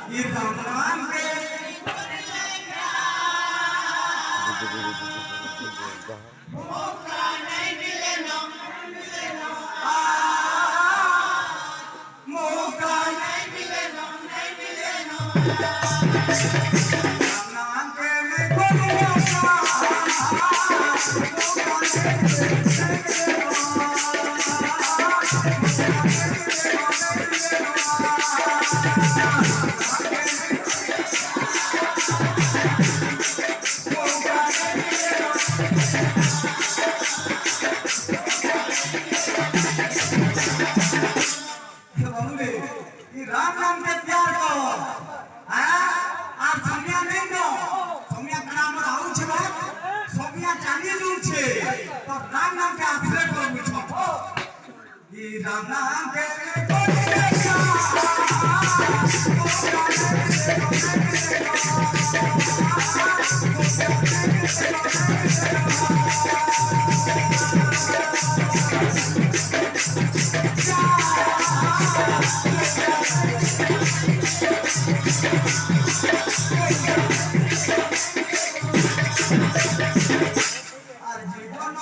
ये भगवान के मौका नहीं मिले ना मौका नहीं मिले ना भगवान के लिए कोई राम नाम के प्यार को আর সমিয়া নেই ন সমিয়া কারা আমার আউছে বা সমিয়া জানিয়ে দিচ্ছে তো রাম নামকে আশ্রয় করবি ছ ই রাম নামকে আর জীবন